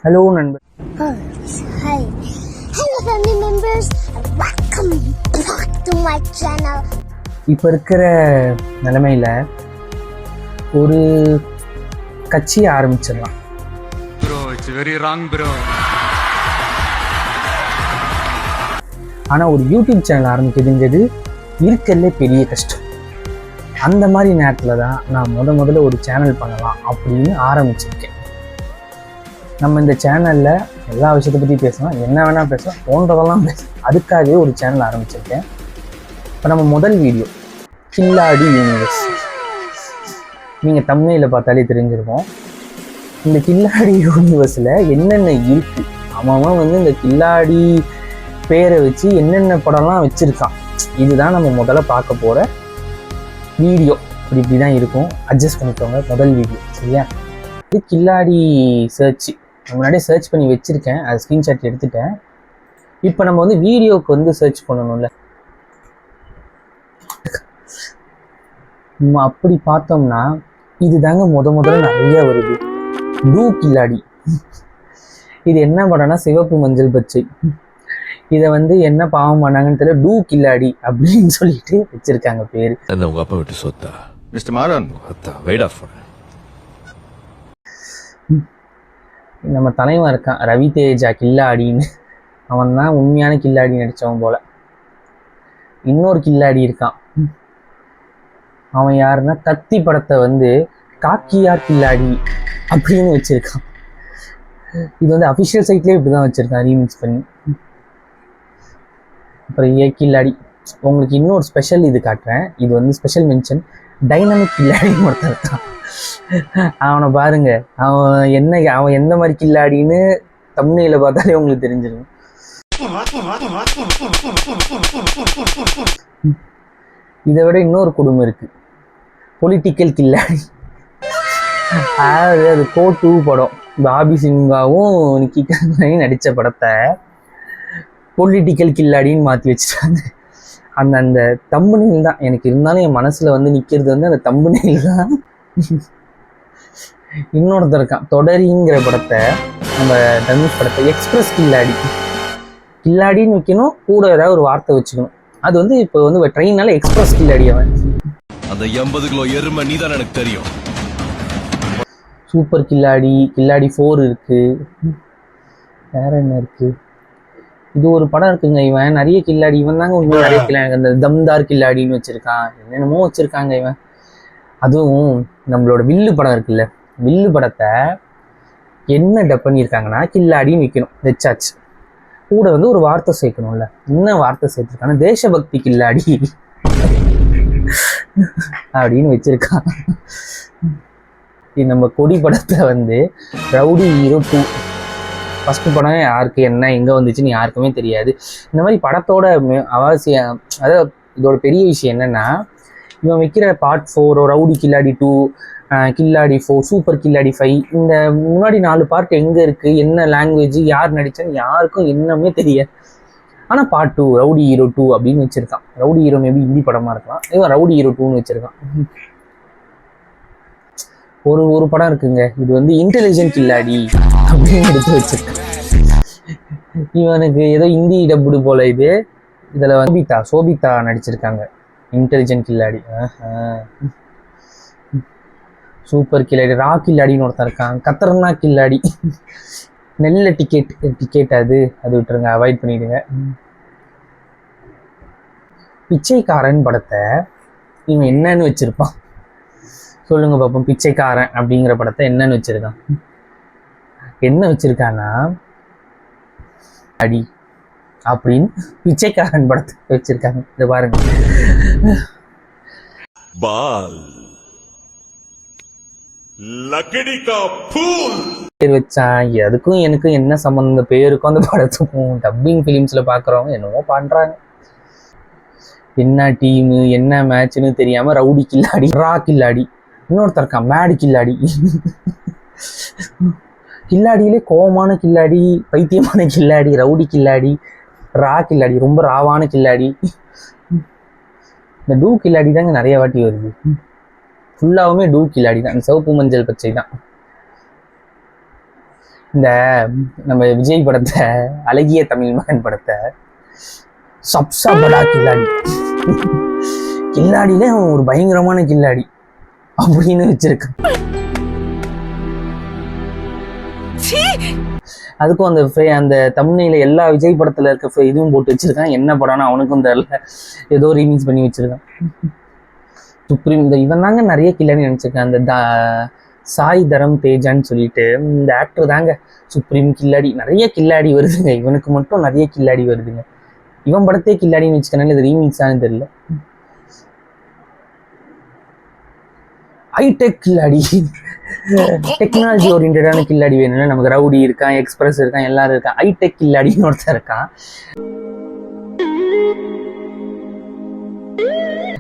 Hello நண்பர். Hi. Hello family members. Welcome back to my channel. இப்போ இருக்கிற நிலைமையில் ஒரு கட்சியை ஆரம்பிச்சிடலாம். Bro, it's very wrong, bro. ஆனால் ஒரு யூடியூப் சேனல் ஆரம்பிக்கிறதுங்கிறது இருக்கிறதுலே பெரிய கஷ்டம். அந்த மாதிரி நேரத்தில் தான் நான் முதல்ல ஒரு சேனல் பண்ணலாம் அப்படின்னு ஆரம்பிச்சிருக்கேன். நம்ம இந்த சேனலில் எல்லா விஷயத்தை பற்றி பேசலாம், என்ன வேணால் பேசலாம், தோன்றதெல்லாம் பேசலாம். அதுக்காகவே ஒரு சேனல் ஆரம்பிச்சிருக்கேன். இப்போ நம்ம முதல் வீடியோ கில்லாடி யூனிவர்ஸ். நீங்கள் தம்ப்நெயிலை பார்த்தாலே தெரிஞ்சிருக்கும். இந்த கில்லாடி யூனிவர்ஸில் என்னென்ன இருக்குது, அவன் வந்து இந்த கில்லாடி பேரை வச்சு என்னென்ன படம்லாம் வச்சுருக்கான். இதுதான் நம்ம முதல்ல பார்க்க போகிற வீடியோ. இப்படி தான் இருக்கும், அட்ஜஸ்ட் பண்ணிக்கோங்க. முதல் வீடியோ சரியா? இது கில்லாடி சர்ச். முன்னாடியே சர்ச் பண்ணி வச்சுருக்கேன், அது ஸ்க்ரீன்ஷாட் எடுத்துட்டேன். இப்போ நம்ம வந்து வீடியோவுக்கு வந்து சர்ச் பண்ணணும்ல. நம்ம அப்படி பார்த்தோம்னா இது தாங்க முதல்ல நிறைய வருது. டூ கில்லாடி. இது என்ன படம்னா சிவப்பு மஞ்சள் பச்சை. இதை வந்து என்ன பாவம் பண்ணாங்கன்னு தெரியல, டூ கில்லாடி அப்படின்னு சொல்லிட்டு வச்சிருக்காங்க பேரு. உங்க அப்பா விட்டு சொத்தா மிஸ்டர் மாறன் வெயிட் ஆஃப். நம்ம தலைவன் இருக்கான் ரவி தேஜா கில்லாடின்னு, அவன் தான் உண்மையான கில்லாடி நடித்தவன் போல. இன்னொரு கில்லாடி இருக்கான், அவன் யாருன்னா கத்தி படத்தை வந்து காக்கியார் கில்லாடி அப்படின்னு வச்சிருக்கான். இது வந்து அஃபிஷியல் சைட்லேயே இப்படி தான் வச்சுருக்கான், ரீமிக்ஸ் பண்ணி. அப்புறம் ஏ கில்லாடி. உங்களுக்கு இன்னொரு ஸ்பெஷல் இது காட்டுறேன். இது வந்து ஸ்பெஷல் மென்ஷன். டைனமிக் கில்லாடின்னு ஒருத்தர் இருக்கான். அவனை பாருங்க, அவன் எந்த மாதிரி கில்லாடின்னு தம்ப்நெயிலை பார்த்தாலே உங்களுக்கு தெரிஞ்சிடும். இதை விட இன்னொரு குடும்பம் இருக்கு, பொலிட்டிக்கல் கில்லாடி. அதாவது அது கோ2 படம், பாபி சிங்காவும் நிக்கி கண்ணனையும் நடித்த படத்தை பொலிட்டிக்கல் கில்லாடின்னு மாற்றி வச்சுட்டாங்க. அந்த தம்புநெயில் தான் எனக்கு இருந்தாலும் என் மனசில் வந்து நிற்கிறது வந்து அந்த தம்புநெயில் தான். இன்னொருத்தர் இருக்கான் தொடரிங்கிற படத்தை, நம்ம தனுஷ் படத்தை எக்ஸ்பிரஸ் கில்லாடி. கில்லாடின்னு வைக்கணும், கூட ஏதாவது ஒரு வார்த்தை வச்சுக்கணும். அது வந்து இப்போ வந்து ட்ரெயினால எக்ஸ்பிரஸ் கில்லாடி. அவன் அந்த 80 கிலோ எருமை நீதான் எனக்கு தெரியும். சூப்பர் கில்லாடி, கில்லாடி 4 இருக்கு. வேற என்ன இருக்கு? இது ஒரு படம் இருக்குங்க. இவன் நிறைய கில்லாடி, இவன் தாங்க உண்மையாக நிறைய கில்லாடி. அந்த தம்தார் கில்லாடின்னு வச்சிருக்கான், என்னென்னமோ வச்சிருக்காங்க இவன். அதுவும் நம்மளோட வில்லு படம் இருக்குல்ல, வில்லு படத்தை என்ன டப் பண்ணியிருக்காங்கன்னா கில்லாடின்னு வைக்கணும், வச்சாச்சு. கூட வந்து ஒரு வார்த்தை சேர்க்கணும்ல. என்ன வார்த்தை சேர்த்துருக்காங்கன்னா தேசபக்தி கில்லாடி அப்படின்னு வச்சிருக்கான். நம்ம கொடி படத்தை வந்து ரவுடி ஹீரோ 2 ஃபஸ்ட்டு படம் யாருக்கு என்ன எங்கே வந்துச்சுன்னு யாருக்குமே தெரியாது. இந்த மாதிரி படத்தோட அவசியம், அதாவது இதோட பெரிய விஷயம் என்னென்னா, இவன் வைக்கிற பார்ட் 4 ரவுடி கில்லாடி 2, கில்லாடி 4, சூப்பர் கில்லாடி 5, இந்த முன்னாடி 4 பார்ட் எங்கே இருக்குது, என்ன லாங்குவேஜ், யார் நடித்தான்னு யாருக்கும் என்னமே தெரியாது. ஆனால் பார்ட் 2 ரவுடி ஹீரோ 2 அப்படின்னு வச்சுருக்கான். ரவுடி ஹீரோ மேபி ஹிந்தி படமாக இருக்கலாம், இவன் ரவுடி ஹீரோ 2ன்னு வச்சுருக்கான். ஒரு படம் இருக்குங்க, இது வந்து இன்டெலிஜென்ட் கில்லாடி அப்படின்னு எடுத்து வச்சிருக்கான். இவனுக்கு ஏதோ ஹிந்தி டப்புடு போல இது. இதில் வந்து சோபிதா நடிச்சிருக்காங்க இன்டெலிஜென்ட் கில்லாடி. சூப்பர் கில்லாடி, ரா கில்லாடின்னு ஒருத்தன் இருக்கான், கத்தர்னா கில்லாடி. நெல்ல டிக்கெட் அது விட்டுருங்க, அவாய்ட் பண்ணிடுங்க. பிச்சைக்காரன் படத்தை இவன் என்னன்னு வச்சிருப்பான் சொல்லுங்க பாப்போம். பிச்சைக்காரன் அப்படிங்கிற படத்தை என்னன்னு வச்சிருக்கான்? என்ன வச்சிருக்கான்னா அடி அப்படின்னு பிச்சைக்காரன் படத்தை வச்சிருக்காங்க. இதை பாருங்க. பால் லக்கடி கா ஃபூல் பேர் வச்சான். அதுக்கும் எனக்கும் என்ன சம்பந்தம்? பேருக்கும் அந்த படத்துக்கும். டப்பிங் ஃபிலிம்ஸ்ல பாக்குறவங்க என்னமோ பண்றாங்க. என்ன டீமு என்ன மேட்ச்னு தெரியாம ரவுடி கில்லாடி, ரா கில்லாடி, இன்னொருத்தர் இருக்கான் மேடு கில்லாடி. கில்லாடியிலே கோவமான கில்லாடி, பைத்தியமான கில்லாடி, ரவுடி கில்லாடி, ரா கில்லாடி, ரொம்ப ராவான கில்லாடி. இந்த டூ கில்லாடி தாங்க நிறைய வாட்டி வருது. ஃபுல்லாகவுமே டூ கில்லாடி தான், சிவப்பு மஞ்சள் பச்சை தான். இந்த நம்ம விஜய் படத்தை, அழகிய தமிழ் மகன் படத்தை சப்சா படா கில்லாடி, கில்லாடியில அவன் ஒரு பயங்கரமான கில்லாடி அப்படின்னு வச்சிருக்கான். அதுக்கும் அந்த தமிழ்ல எல்லா விஜய் படத்துல இருக்க இதுவும் போட்டு வச்சிருக்கான். என்ன படம்னா அவனுக்கும் தெரியல, ஏதோ ரீமிக்ஸ் பண்ணி வச்சிருக்கான். சுப்ரீம் இவன் தாங்க நிறைய கில்லாடி நினைச்சிருக்கான். அந்த சாய் தரம் தேஜான்னு சொல்லிட்டு இந்த ஆக்டர் தாங்க சுப்ரீம் கில்லாடி. நிறைய கில்லாடி வருதுங்க, இவனுக்கு மட்டும் நிறைய கில்லாடி வருதுங்க. இவன் படத்தே கில்லாடின்னு வச்சுக்கனால இது ரீமிக்ஸானு தெரியல. ஹைடெக் கில்லாடி, டெக்னாலஜி ஓரியன்டான கில்லாடி வேணும்னா நமக்கு ரவுடி இருக்கான், எக்ஸ்பிரஸ் இருக்கான், எல்லாரும் இருக்கான். ஹைடெக் கில்லாடின்னு ஒருத்தர் இருக்கான்.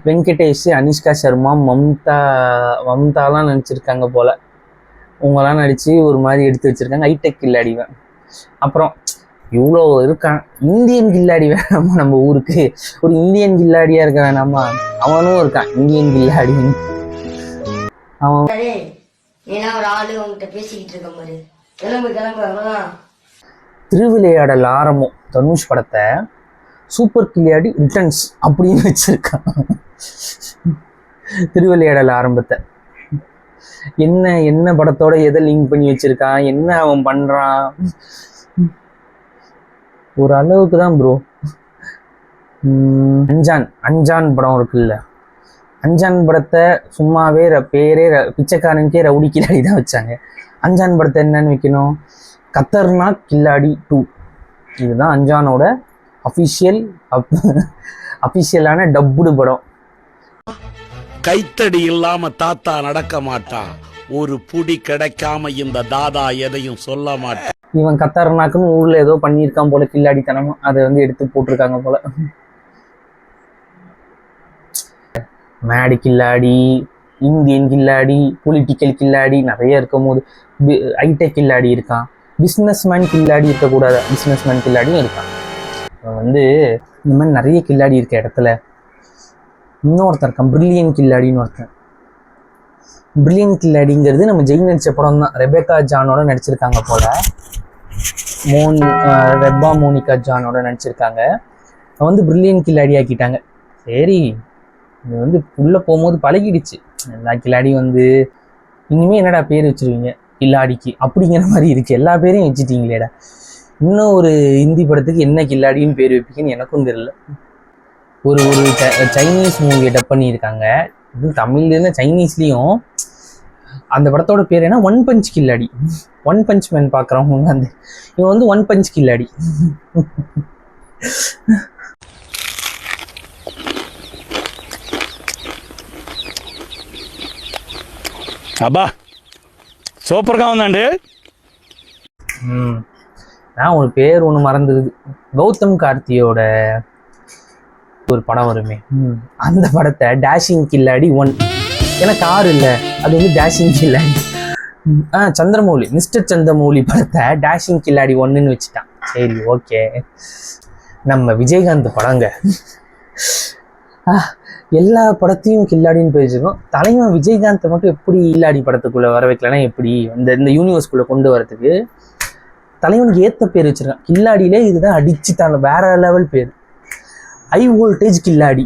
வெங்கடேஷ், அனுஷ்கா சர்மா, மம்தாலாம் நடிச்சிருக்காங்க போல. உங்களாம் நடிச்சு ஒரு மாதிரி எடுத்து வச்சிருக்காங்க. ஹைடெக் கில்லாடிவன். அப்புறம் இவ்வளோ இருக்கான். இந்தியன் கில்லாடி வேணாமா நம்ம ஊருக்கு? ஒரு இந்தியன் கில்லாடியா இருக்க வேணாமா? அவனும் இருக்கான் இந்தியன் கில்லாடின்னு. அவன் ஒரு ஆளு உங்ககிட்ட பேசிக்கிட்டு இருக்க மாதிரி கிளம்பு. திருவிளையாடல் ஆரம்பம் தனுஷ் படத்தை சூப்பர் கில்லாடி ரிட்டர்ன்ஸ் அப்படின்னு வச்சிருக்கான். திருவிளையாடல் ஆரம்பத்தை என்ன படத்தோட எதை லிங்க் பண்ணி வச்சிருக்கான், என்ன அவன் பண்றான், ஒரு அளவுக்கு தான் ப்ரோ. அஞ்சான் படம் இருக்குல்ல, அஞ்சான் படத்தை சும்மாவே பேரே பிச்சைக்காரனுக்கே ரவுடி கில்லாடி தான் வச்சாங்க. அஞ்சான் படத்தை என்னன்னு வைக்கணும்? கத்தர்நாக் கில்லாடி 2. இதுதான் அஞ்சானோட அஃபிஷியலான டப்புடு படம். கைத்தடி இல்லாம தாத்தா நடக்க மாட்டான், ஒரு புடி கிடைக்காம இந்த தாதா எதையும் சொல்ல மாட்டான். இவன் கத்தர்நாக்குன்னு ஊர்ல ஏதோ பண்ணியிருக்கான் போல கில்லாடித்தனமா, அதை எடுத்து போட்டிருக்காங்க போல. மேடு கில்லாடி, இந்தியன் கில்லாடி, பொலிட்டிக்கல் கில்லாடி நிறைய இருக்கும் போது ஹைடெக் கில்லாடி இருக்கான். பிஸ்னஸ்மேன் கில்லாடி இருக்கக்கூடாது, பிஸ்னஸ்மேன் கில்லாடியும் இருக்கான். இந்த மாதிரி நிறைய கில்லாடி இருக்க இடத்துல இன்னொருத்தர் இருக்கான், பிரில்லியன் கில்லாடின்னு ஒருத்தன். பிரில்லியன் கில்லாடிங்கிறது நம்ம ஜெய் நடிச்ச படம் தான். ரெபேக்கா ஜானோட நடிச்சிருக்காங்க போல. ரெப்பா மோனிகா ஜானோட நடிச்சிருக்காங்க. பிரில்லியன் கில்லாடி ஆக்கிட்டாங்க. சரி, இது உள்ள போகும்போது பழகிடுச்சு. எல்லா கில்லாடி இனிமே என்னடா பேர் வச்சிருவீங்க கில்லாடிக்கு அப்படிங்கிற மாதிரி இருக்கு. எல்லா பேரையும் வச்சுட்டீங்களேடா, இன்னும் ஒரு ஹிந்தி படத்துக்கு என்ன கில்லாடின்னு பேர் வைப்பீங்கன்னு எனக்கும் தெரியல. ஒரு சைனீஸ் மூவியை டப் பண்ணியிருக்காங்க. இது தமிழ்ல சைனீஸ்லேயும். அந்த படத்தோட பேர் என்ன? ஒன் பஞ்ச் கில்லாடி. ஒன் பஞ்ச் மேன் பார்க்குறவங்க இவன் ஒன் பஞ்ச் கில்லாடி. அப்பா சூப்பர்గా ఉందండి. நான் ஒரு பேர் ஒன்று மறந்துடுது. கௌதம் கார்த்தியோட ஒரு படம் வருமே, அந்த படத்தை டேஷிங் கில்லாடி 1. ஏன்னா கார் இல்லை, அது டேஷிங் கில்லாடி. சந்திரமௌலி, மிஸ்டர் சந்திரமௌலி படத்தை டேஷிங் கில்லாடி 1ன்னு வச்சுட்டான். சரி, ஓகே. நம்ம விஜயகாந்த் படங்க எல்லா படத்தையும் கில்லாடின்னு பேசிருக்கோம். தலைவன் விஜயகாந்தை மட்டும் எப்படி கில்லாடி படத்துக்குள்ளே வர வைக்கலன்னா எப்படி? இந்த யூனிவர்ஸ்குள்ளே கொண்டு வரதுக்கு தலைவனுக்கு ஏற்ற பேர் வச்சிருக்கான். கில்லாடியிலே இதுதான் அடிச்சுட்டாங்க, வேற லெவல் பேர். ஹை வோல்டேஜ் கில்லாடி.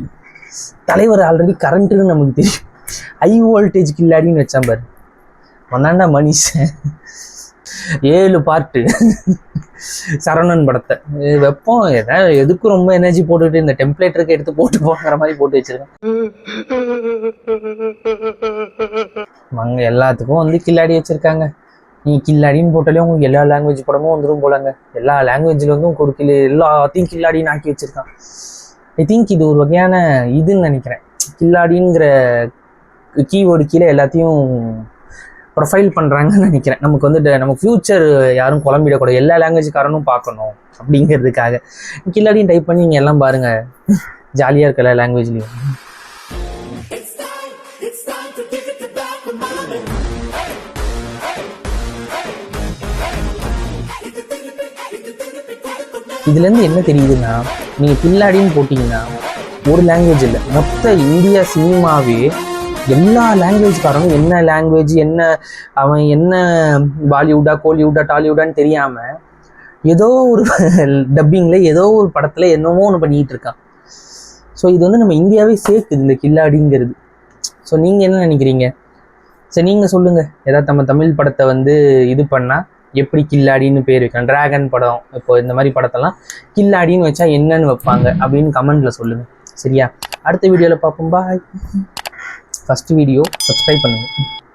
தலைவர் ஆல்ரெடி கரண்ட்டுன்னு நமக்கு தெரியும். ஹை வோல்டேஜ் கில்லாடின்னு வச்சான் பாரு. ஒன்னாண்டா மனுஷன் 7 பார்ட்டு சரவணன் படத்தை வைப்போம். ஏதாவது எதுக்கும் ரொம்ப எனர்ஜி போட்டுக்கிட்டு இந்த டெம்ப்ளேட்டருக்கு எடுத்து போட்டு போங்கிற மாதிரி போட்டு வச்சிருக்கேன். அவங்க எல்லாத்துக்கும் கில்லாடி வச்சிருக்காங்க. நீ கில்லாடின்னு போட்டாலே உங்களுக்கு எல்லா லாங்குவேஜ் படமும் வந்துடும் போலாங்க. எல்லா லாங்குவேஜ்ல கொடுக்கல, எல்லாத்தையும் கில்லாடின்னு ஆக்கி வச்சிருக்கான். ஐ திங்க் இது ஒரு வகையான இதுன்னு நினைக்கிறேன். கில்லாடிங்கிற கீவேர்டு கீழே எல்லாத்தையும் ப்ரொஃபைல் பண்ணுறாங்கன்னு நினைக்கிறேன். நமக்கு நம்ம ஃப்யூச்சர் யாரும் குழம்பிடக்கூடாது, எல்லா லாங்குவேஜ்காரனும் பார்க்கணும் அப்படிங்கிறதுக்காக கில்லாடின்னு டைப் பண்ணி நீங்கள் எல்லாம் பாருங்கள், ஜாலியாக இருக்க எல்லா லாங்குவேஜ்லேயும். இதுலேருந்து என்ன தெரியுதுன்னா, நீங்கள் கில்லாடின்னு போட்டிங்கன்னா ஒரு லாங்குவேஜ் இல்லை, மொத்த இந்தியா சினிமாவே எல்லா லாங்குவேஜ்காரனும் என்ன லாங்குவேஜ், என்ன அவன் என்ன பாலிவுட்டா கோலிவுட்டா டாலிவுட்டான்னு தெரியாமல் ஏதோ ஒரு டப்பிங்கில் ஏதோ ஒரு படத்தில் என்னமோ ஒன்று பண்ணிக்கிட்டு இருக்கான். ஸோ இது வந்து நம்ம இந்தியாவே சேர்க்குது இந்த கில்லாடிங்கிறது. ஸோ நீங்கள் என்ன நினைக்கிறீங்க? சரி நீங்கள் சொல்லுங்கள். ஏதாவது நம்ம தமிழ் படத்தை வந்து இது பண்ணால் எப்படி கில்லாடின்னு பேர் வைக்கலாம்? டிராகன் படம் இப்போ இந்த மாதிரி படத்தெல்லாம் கில்லாடின்னு வச்சா என்னன்னு வைப்பாங்க அப்படின்னு கமெண்ட்டில் சொல்லுங்கள். சரியா? அடுத்த வீடியோவில் பார்ப்போம். பாய். ஃபஸ்ட்டு வீடியோ சப்ஸ்கிரைப் பண்ணுங்கள்.